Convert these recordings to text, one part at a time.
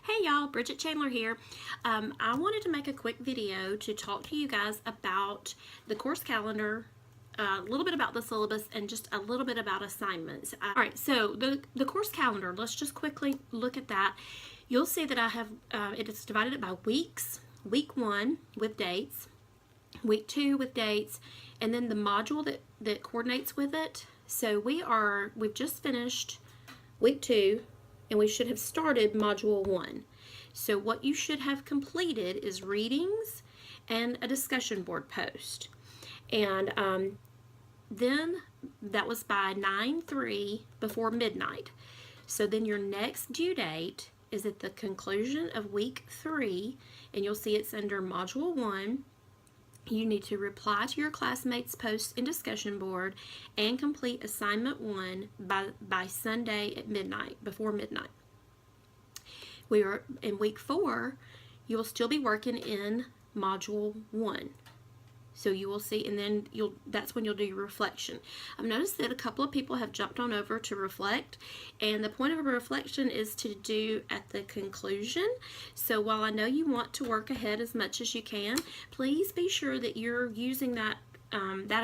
Hey y'all, Bridget Chandler here. I wanted to make a quick video to talk to you guys about the course calendar, a little bit about the syllabus, and just a little bit about assignments. Alright, so the course calendar, let's just quickly look at that. You'll see that I have, it is divided by weeks. Week 1 with dates, week 2 with dates, and then the module that coordinates with it. So we've just finished week 2, and we should have started module 1. So what you should have completed is readings and a discussion board post. And then that was by 9/3 before midnight. So then your next due date is at the conclusion of week 3, and you'll see it's under module 1. You need to reply to your classmates' posts in discussion board and complete assignment 1 by Sunday at midnight, before midnight. We are in week 4. You will still be working in module 1. So you will see, and then that's when you'll do your reflection. I've noticed that a couple of people have jumped on over to reflect, and the point of a reflection is to do at the conclusion. So while I know you want to work ahead as much as you can, please be sure that you're using that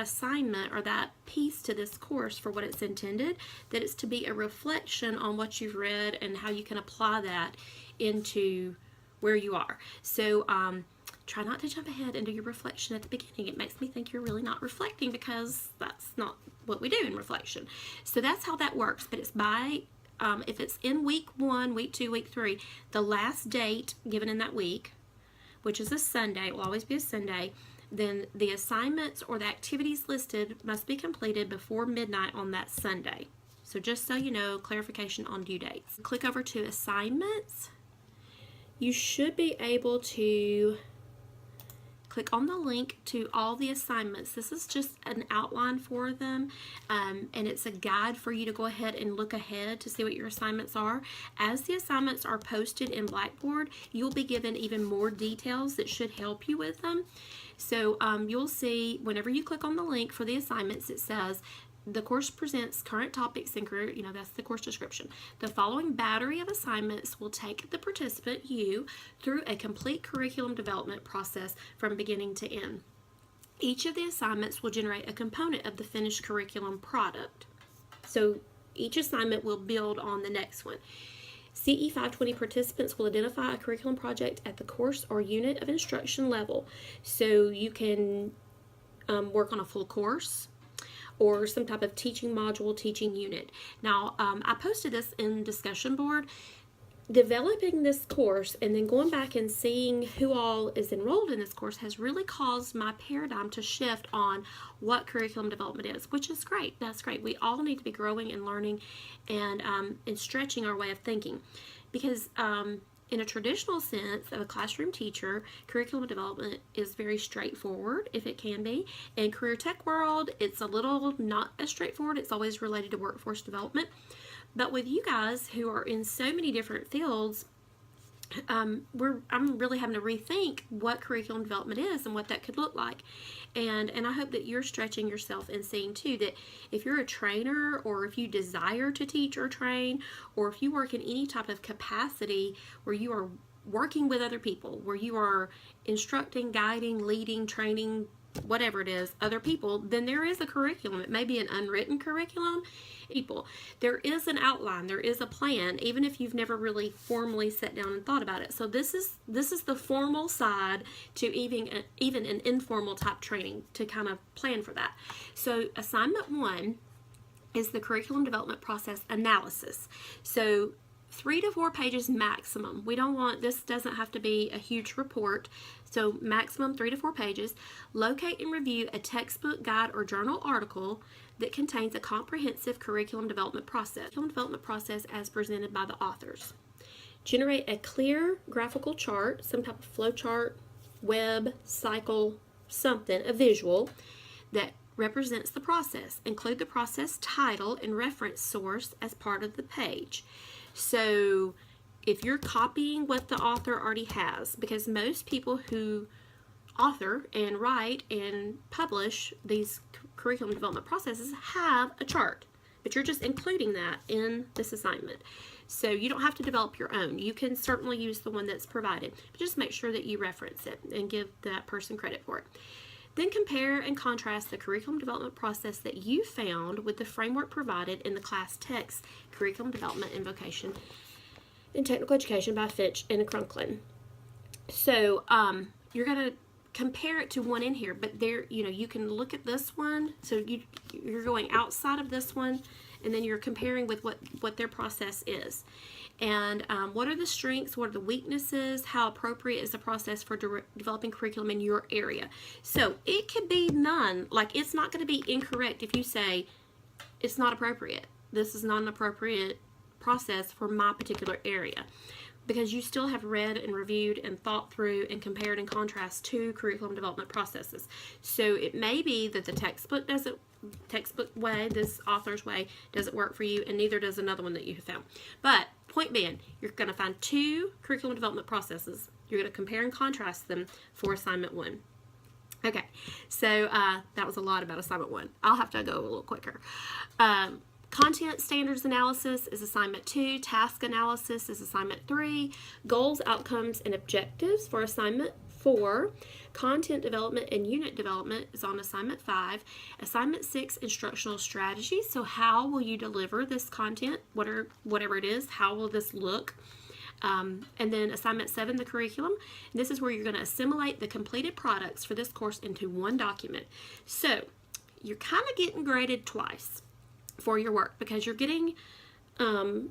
assignment or that piece to this course for what it's intended, that it's to be a reflection on what you've read and how you can apply that into where you are. So try not to jump ahead and do your reflection at the beginning. It makes me think you're really not reflecting, because that's not what we do in reflection. So that's how that works. But it's by, if it's in week 1, week 2, week 3, the last date given in that week, which is a Sunday, it will always be a Sunday, then the assignments or the activities listed must be completed before midnight on that Sunday. So just so you know, clarification on due dates. Click over to assignments. You should be able to click on the link to all the assignments. This is just an outline for them, and it's a guide for you to go ahead and look ahead to see what your assignments are. As the assignments are posted in Blackboard, you'll be given even more details that should help you with them. So you'll see whenever you click on the link for the assignments, it says the course presents current topics and career, that's the course description. The following battery of assignments will take the participant, you, through a complete curriculum development process from beginning to end. Each of the assignments will generate a component of the finished curriculum product. So each assignment will build on the next one. CE 520 participants will identify a curriculum project at the course or unit of instruction level. So you can work on a full course or some type of teaching module, teaching unit. Now, I posted this in discussion board. Developing this course and then going back and seeing who all is enrolled in this course has really caused my paradigm to shift on what curriculum development is, which is great. That's great. We all need to be growing and learning and stretching our way of thinking, because in a traditional sense of a classroom teacher, curriculum development is very straightforward, if it can be. In career tech world, it's a little not as straightforward. It's always related to workforce development. But with you guys who are in so many different fields, I'm really having to rethink what curriculum development is and what that could look like. And I hope that you're stretching yourself and seeing too that if you're a trainer, or if you desire to teach or train, or if you work in any type of capacity where you are working with other people, where you are instructing, guiding, leading, training, whatever it is, other people, then there is a curriculum. It may be an unwritten curriculum. There is an outline, there is a plan, even if you've never really formally sat down and thought about it. So this is the formal side to even an informal type training to kind of plan for that. So assignment 1 is the curriculum development process analysis. So 3 to 4 pages maximum. This doesn't have to be a huge report. So maximum 3 to 4 pages. Locate and review a textbook, guide, or journal article that contains a comprehensive curriculum development process as presented by the authors. Generate a clear graphical chart, some type of flow chart, web, cycle, something, a visual that represents the process. Include the process title and reference source as part of the page. So if you're copying what the author already has, because most people who author and write and publish these curriculum development processes have a chart, but you're just including that in this assignment. So you don't have to develop your own. You can certainly use the one that's provided, but just make sure that you reference it and give that person credit for it. Then compare and contrast the curriculum development process that you found with the framework provided in the class text, Curriculum Development in Vocation and Technical Education by Fitch and Crunklin. So you're going to compare it to one in here, but there, you can look at this one. So you're going outside of this one, and then you're comparing with what their process is. And what are the strengths, what are the weaknesses, how appropriate is the process for developing curriculum in your area. So it could be none, like it's not going to be incorrect if you say it's not appropriate. This is not an appropriate process for my particular area, because you still have read and reviewed and thought through and compared and contrast two curriculum development processes. So it may be that the textbook way, this author's way, doesn't work for you, and neither does another one that you have found. But point being, you're going to find two curriculum development processes. You're going to compare and contrast them for assignment 1. Okay, so that was a lot about assignment 1. I'll have to go a little quicker. Content standards analysis is assignment 2. Task analysis is assignment 3. Goals, outcomes, and objectives for assignment 4. Content development and unit development is on assignment 5. Assignment 6, instructional strategies. So how will you deliver this content, whatever it is, how will this look? And then assignment 7, the curriculum. And this is where you're going to assimilate the completed products for this course into one document. So you're kind of getting graded twice for your work, because you're getting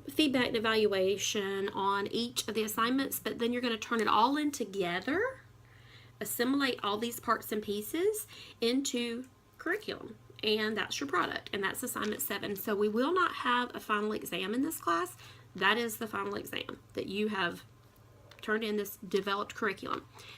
feedback and evaluation on each of the assignments, but then you're going to turn it all in together, assimilate all these parts and pieces into curriculum, and that's your product, and that's assignment 7. So we will not have a final exam in this class. That is the final exam, that you have turned in this developed curriculum.